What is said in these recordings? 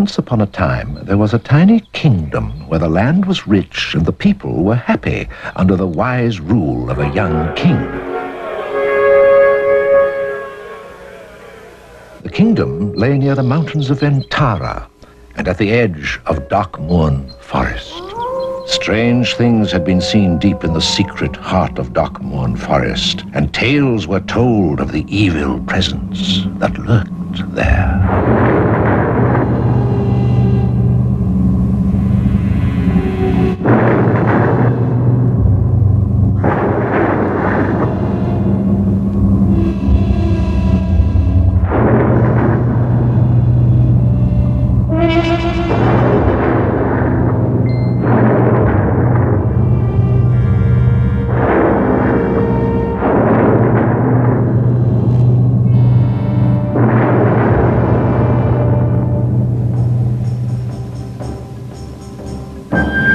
Once upon a time, there was a tiny kingdom where the land was rich and the people were happy under the wise rule of a young king. The kingdom lay near the mountains of Ventara and at the edge of Darkmoon Forest. Strange things had been seen deep in the secret heart of Darkmoon Forest, and tales were told of the evil presence that lurked there.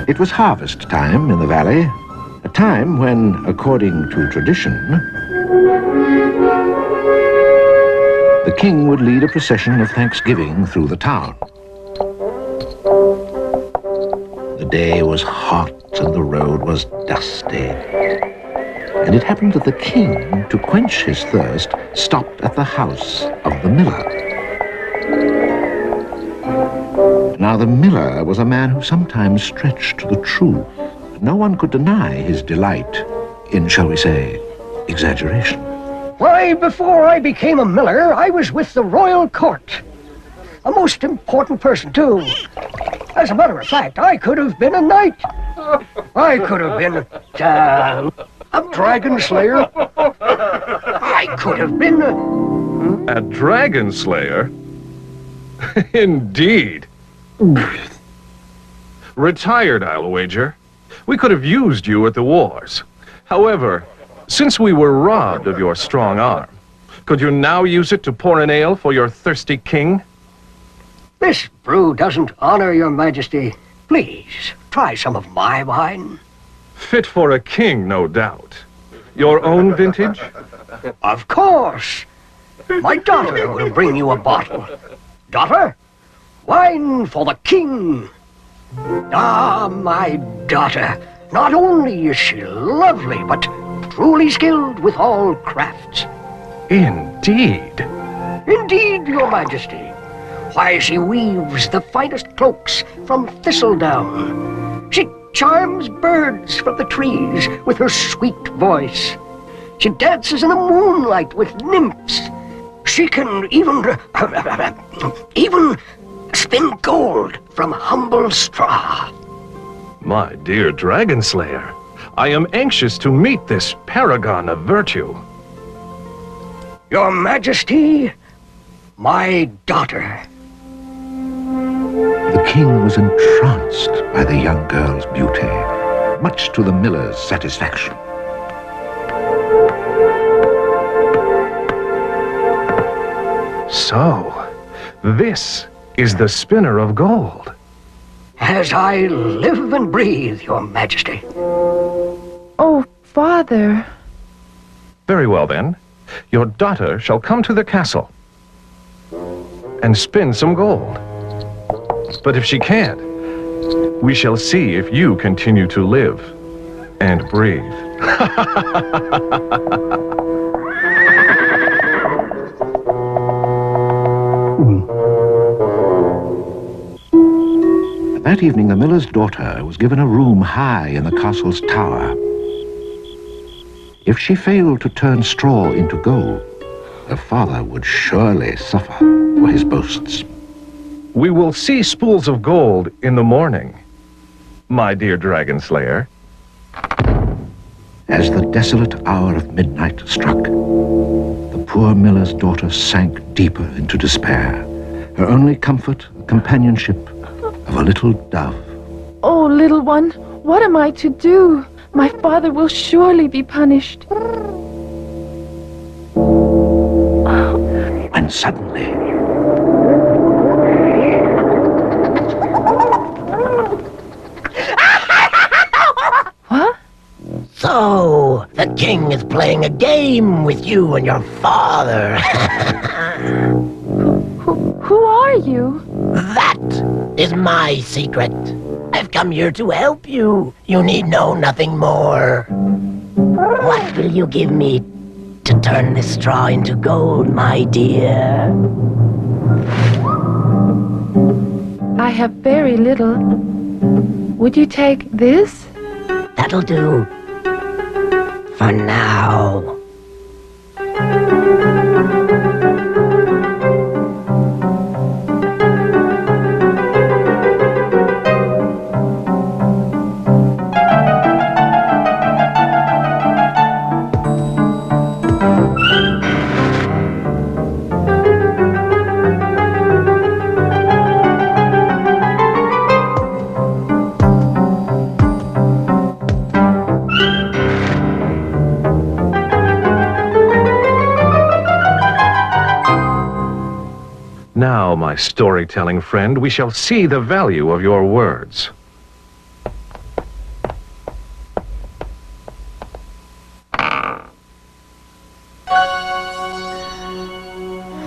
It was harvest time in the valley, a time when, according to tradition, the king would lead a procession of thanksgiving through the town. The day was hot and the road was dusty, and it happened that the king, to quench his thirst, stopped at the house of the miller. Now, the miller was a man who sometimes stretched the truth. No one could deny his delight in, shall we say, exaggeration. Why, before I became a miller, I was with the royal court. A most important person, too. As a matter of fact, I could have been a knight. I could have been a dragon slayer. I could have been a dragon slayer? Indeed. Retired, I'll wager. We could have used you at the wars. However, since we were robbed of your strong arm, could you now use it to pour an ale for your thirsty king? This brew doesn't honor your majesty. Please, try some of my wine. Fit for a king, no doubt. Your own vintage? Of course. My daughter will bring you a bottle. Daughter? Wine for the king. Ah, my daughter. Not only is she lovely, but truly skilled with all crafts. Indeed. Indeed, your majesty. Why, she weaves the finest cloaks from thistledown. She charms birds from the trees with her sweet voice. She dances in the moonlight with nymphs. She can even spin gold from humble straw. My dear Dragon Slayer, I am anxious to meet this paragon of virtue. Your Majesty, my daughter. The king was entranced by the young girl's beauty, much to the miller's satisfaction. So, this is the spinner of gold. As I live and breathe, your majesty. Oh, father. Very well, then. Your daughter shall come to the castle and spin some gold. But if she can't, we shall see if you continue to live and breathe. That evening, the miller's daughter was given a room high in the castle's tower. If she failed to turn straw into gold, her father would surely suffer for his boasts. We will see spools of gold in the morning, my dear Dragon Slayer. As the desolate hour of midnight struck, the poor miller's daughter sank deeper into despair. Her only comfort, the companionship of a little dove. Oh, little one, what am I to do? My father will surely be punished. When suddenly... What? So, the king is playing a game with you and your father. Who are you? That is my secret. I've come here to help you. You need know nothing more. What will you give me to turn this straw into gold, my dear? I have very little. Would you take this? That'll do. For now. Now, my storytelling friend, we shall see the value of your words.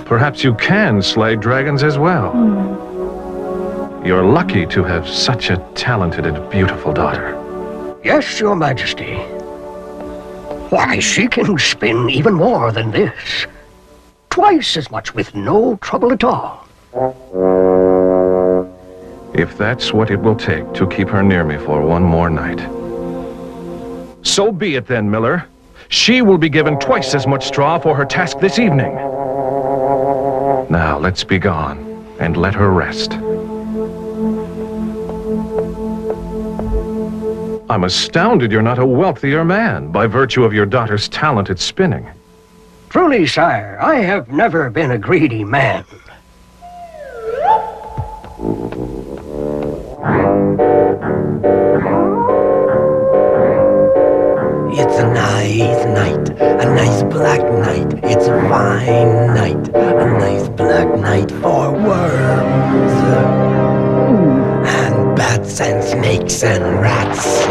Perhaps you can slay dragons as well. You're lucky to have such a talented and beautiful daughter. Yes, Your Majesty. Why, she can spin even more than this. Twice as much with no trouble at all. If that's what it will take to keep her near me for one more night. So be it then, Miller. She will be given twice as much straw for her task this evening. Now let's be gone and let her rest. I'm astounded you're not a wealthier man by virtue of your daughter's talent at spinning. Truly, sire, I have never been a greedy man. It's a nice night, a nice black night. It's a fine night, a nice black night for worms. And bats and snakes and rats.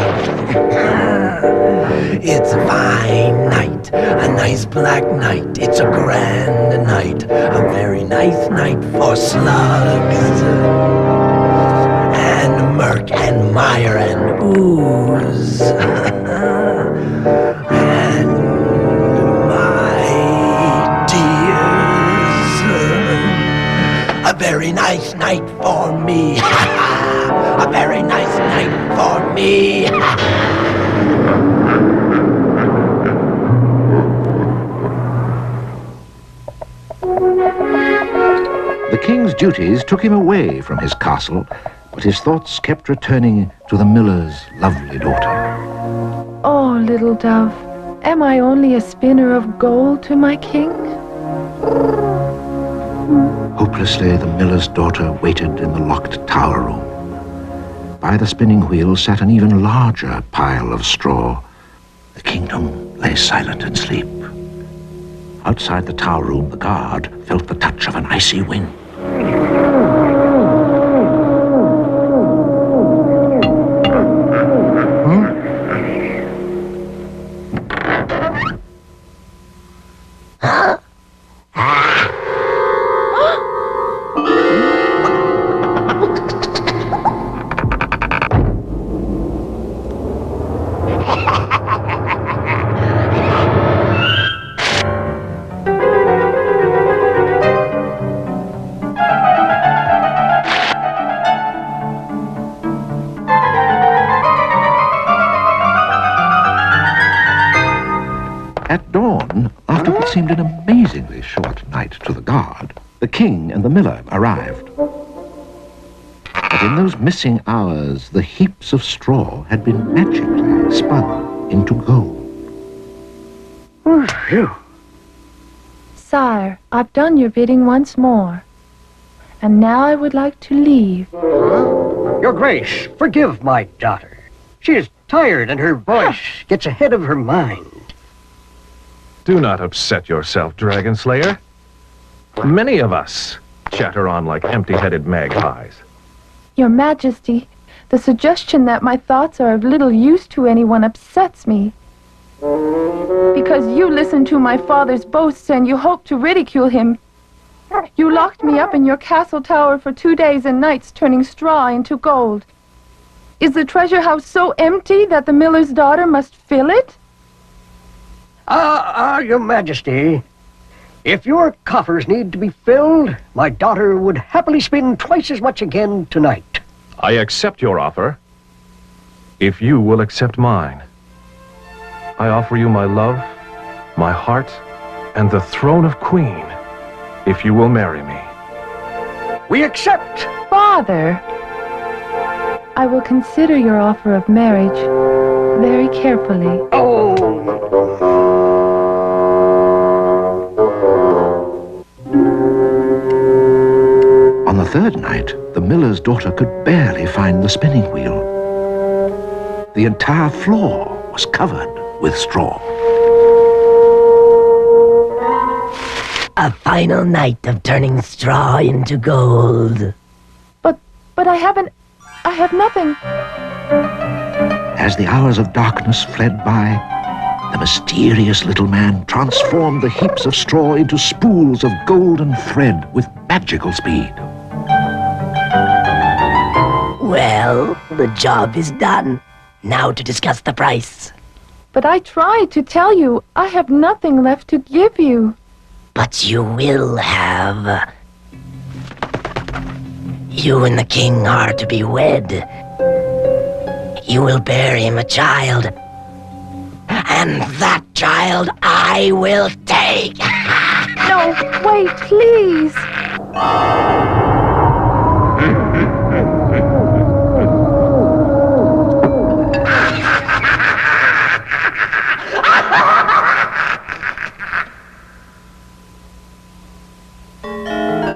It's a fine night, a nice black night. It's a grand night, a very nice night for slugs. And murk and mire and ooze. And my dears, a very nice night for me. A very nice night for me. The king's duties took him away from his castle, but his thoughts kept returning to the miller's lovely daughter. Oh, little dove, am I only a spinner of gold to my king? Hopelessly, the miller's daughter waited in the locked tower room. By the spinning wheel sat an even larger pile of straw. The kingdom lay silent in sleep. Outside the tower room, the guard felt the touch of an icy wind. At dawn, after what seemed an amazingly short night to the guard, the king and the miller arrived. But in those missing hours, the heaps of straw had been magically spun into gold. Phew. Sire, I've done your bidding once more. And now I would like to leave. Your Grace, forgive my daughter. She is tired and her voice gets ahead of her mind. Do not upset yourself, Dragon Slayer. Many of us chatter on like empty-headed magpies. Your Majesty, the suggestion that my thoughts are of little use to anyone upsets me. Because you listen to my father's boasts and you hope to ridicule him. You locked me up in your castle tower for 2 days and nights, turning straw into gold. Is the treasure house so empty that the miller's daughter must fill it? Your Majesty, if your coffers need to be filled, my daughter would happily spend twice as much again tonight. I accept your offer, if you will accept mine. I offer you my love, my heart, and the throne of Queen, if you will marry me. We accept. Father, I will consider your offer of marriage very carefully. Oh. On the third night, the miller's daughter could barely find the spinning wheel. The entire floor was covered with straw. A final night of turning straw into gold. But I have nothing. As the hours of darkness fled by, the mysterious little man transformed the heaps of straw into spools of golden thread with magical speed. Well, the job is done. Now to discuss the price. But I tried to tell you I have nothing left to give you. But you will have. You and the king are to be wed. You will bear him a child. And that child I will take. No, wait, please.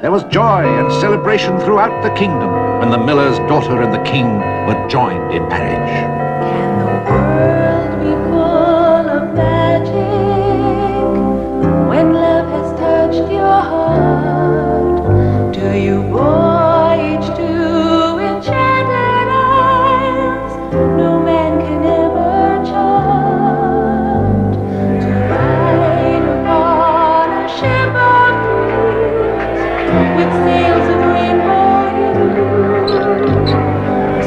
There was joy and celebration throughout the kingdom when the miller's daughter and the king were joined in marriage. Can the world be full of magic when love has touched your heart? Do you voyage to enchanted isles no man can ever chart? To ride upon a ship of dreams with sails of rainbow hues.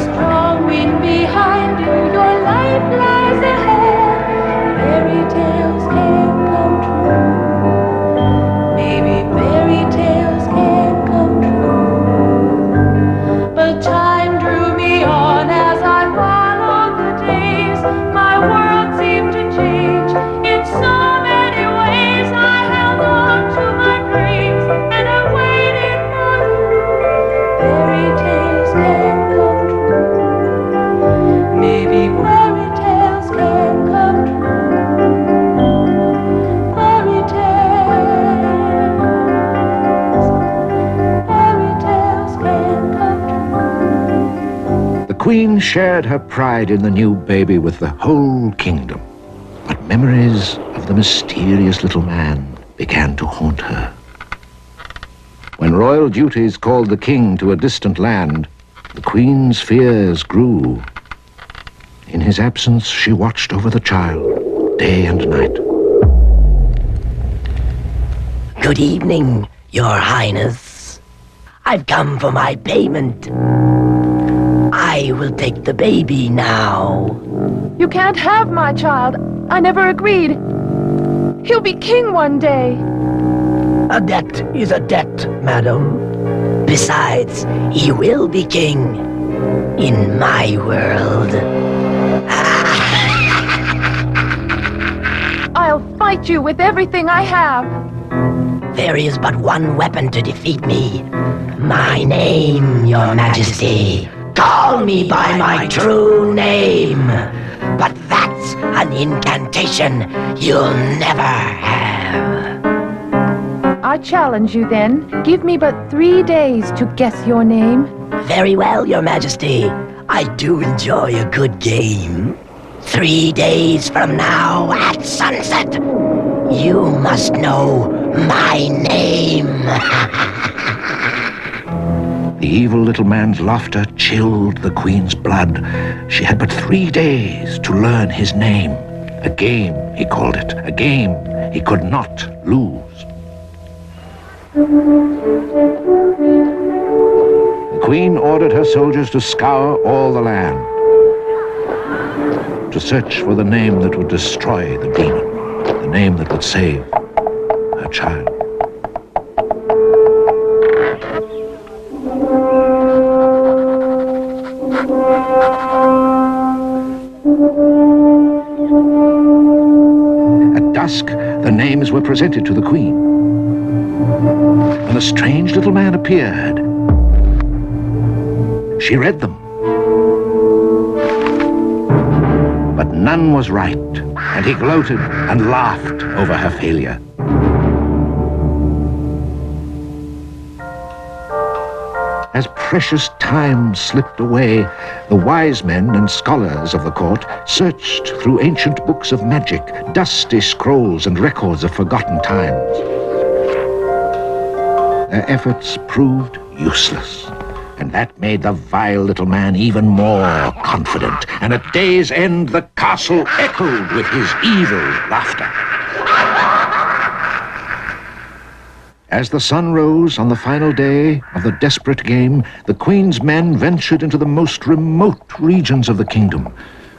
Strong wind behind you, your life lies ahead. Fairy tales can come true. Maybe fairy tales can come true. But time drew me on as I followed the days. My world seemed to change in so many ways. I held on to my dreams and I waited for you. Fairy tales can come true. Maybe fairy tales can come true. Fairy tales can come true. The queen shared her pride in the new baby with the whole kingdom. But memories of the mysterious little man began to haunt her. When royal duties called the king to a distant land, the queen's fears grew. In his absence, she watched over the child day and night. Good evening, Your Highness. I've come for my payment. I will take the baby now. You can't have my child. I never agreed. He'll be king one day. A debt is a debt, madam. Besides, he will be king in my world. I'll fight you with everything I have. There is but one weapon to defeat me. My name, Your Majesty. Call me by my true name. But that's an incantation you'll never have. I challenge you then. Give me but 3 days to guess your name. Very well, Your Majesty. I do enjoy a good game. 3 days from now at sunset, you must know my name. The evil little man's laughter chilled the queen's blood. She had but 3 days to learn his name. A game, he called it. A game he could not lose. The queen ordered her soldiers to scour all the land, to search for the name that would destroy the demon, the name that would save her child. At dusk, the names were presented to the queen. When a strange little man appeared, she read them. But none was right, and he gloated and laughed over her failure. As precious time slipped away, the wise men and scholars of the court searched through ancient books of magic, dusty scrolls and records of forgotten times. Their efforts proved useless, and that made the vile little man even more confident, and at day's end the castle echoed with his evil laughter. As the sun rose on the final day of the desperate game, the queen's men ventured into the most remote regions of the kingdom.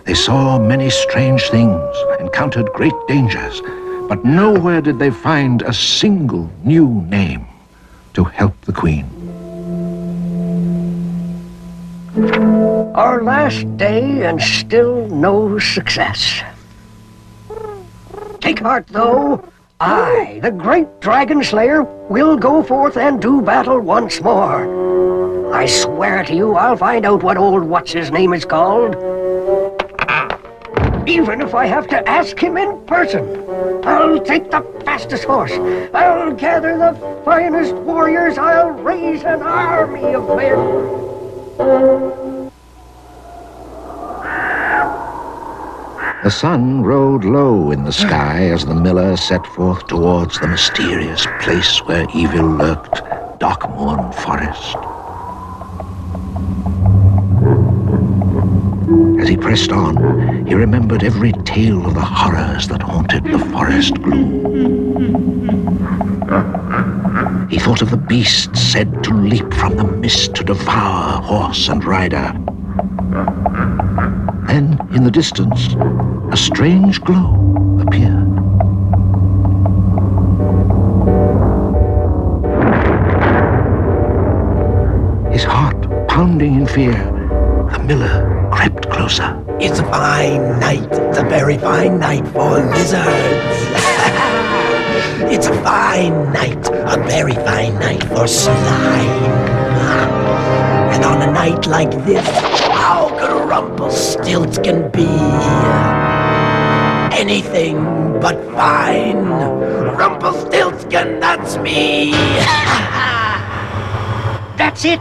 They saw many strange things, encountered great dangers, but nowhere did they find a single new name to help the queen. Our last day and still no success. Take heart, though. I, the great dragon slayer, will go forth and do battle once more. I swear to you I'll find out what old what's-his-name is called. Even if I have to ask him in person. I'll take the fastest horse. I'll gather the finest warriors. I'll raise an army of men. The sun rode low in the sky as the miller set forth towards the mysterious place where evil lurked, Darkmoorn Forest. As he pressed on, he remembered every tale of the horrors that haunted the forest gloom. He thought of the beasts said to leap from the mist to devour horse and rider. Then, in the distance, a strange glow appeared. His heart pounding in fear, the miller crept closer. It's a fine night. It's a very fine night for lizards. It's a fine night. A very fine night for slime. And on a night like this, how could Rumpelstiltskin be anything but fine? Rumpelstiltskin, that's me. That's it.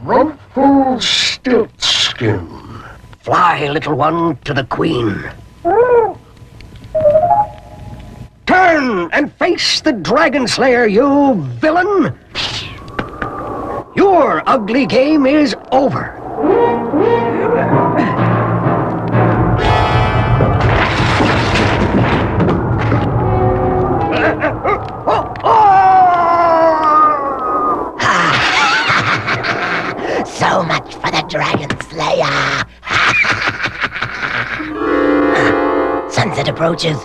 Rumpelstiltskin. Fly, little one, to the queen. Turn and face the dragon slayer, you villain! Your ugly game is over. So much for the Dragon Slayer. Sunset approaches.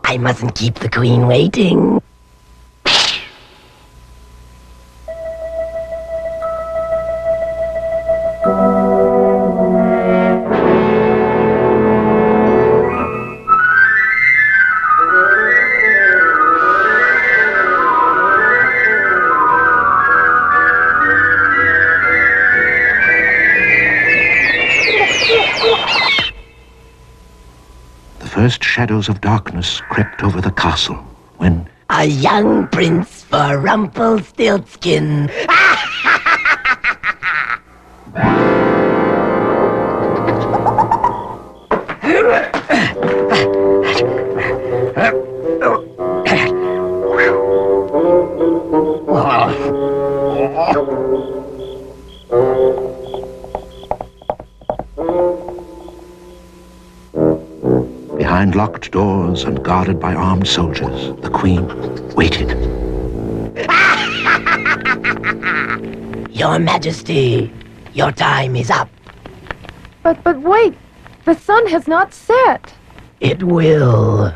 I mustn't keep the queen waiting. The first shadows of darkness crept over the castle when A young prince for Rumpelstiltskin. behind locked doors and guarded by armed soldiers, the queen waited. Your Majesty, your time is up. But wait, the sun has not set. It will.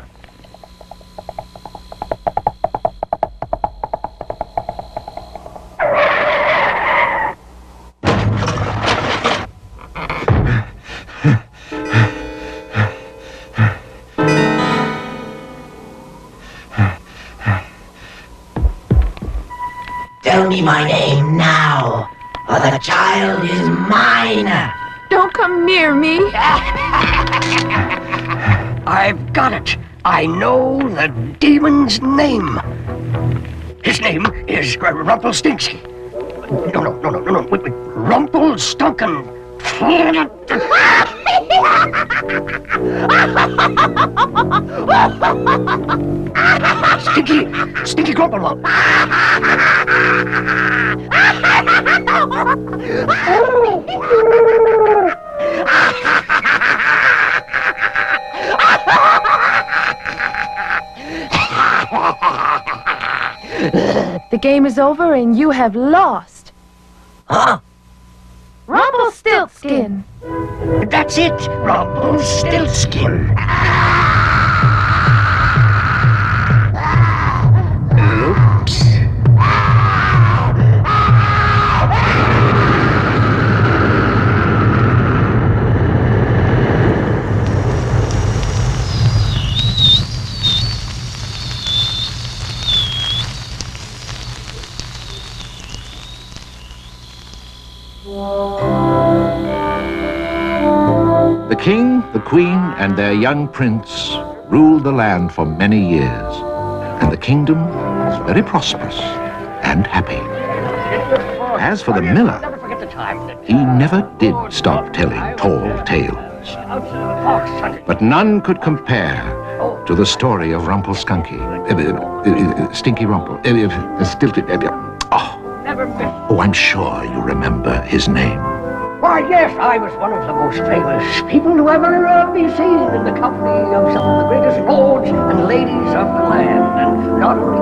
Tell me my name now, or the child is mine. Don't come near me. I've got it. I know the demon's name. His name is Rumpelstiltskin. No. Wait. Rumpelstiltskin. Stinky Grumpelwump. The game is over and you have lost. Huh? Rumpelstiltskin. That's it, Rumpelstiltskin. Oops. The king, the queen, and their young prince ruled the land for many years, and the kingdom was very prosperous and happy. As for the miller, Never forget the time that he never did stop telling tall tales. out to the fox hunted. But none could compare to the story of Rumpelskunky. Stinky Rumple. Stilted. Never miss. Oh, I'm sure you remember his name. Why, yes, I was one of the most famous people to ever be seen in the company of some of the greatest lords and ladies of the land. And not only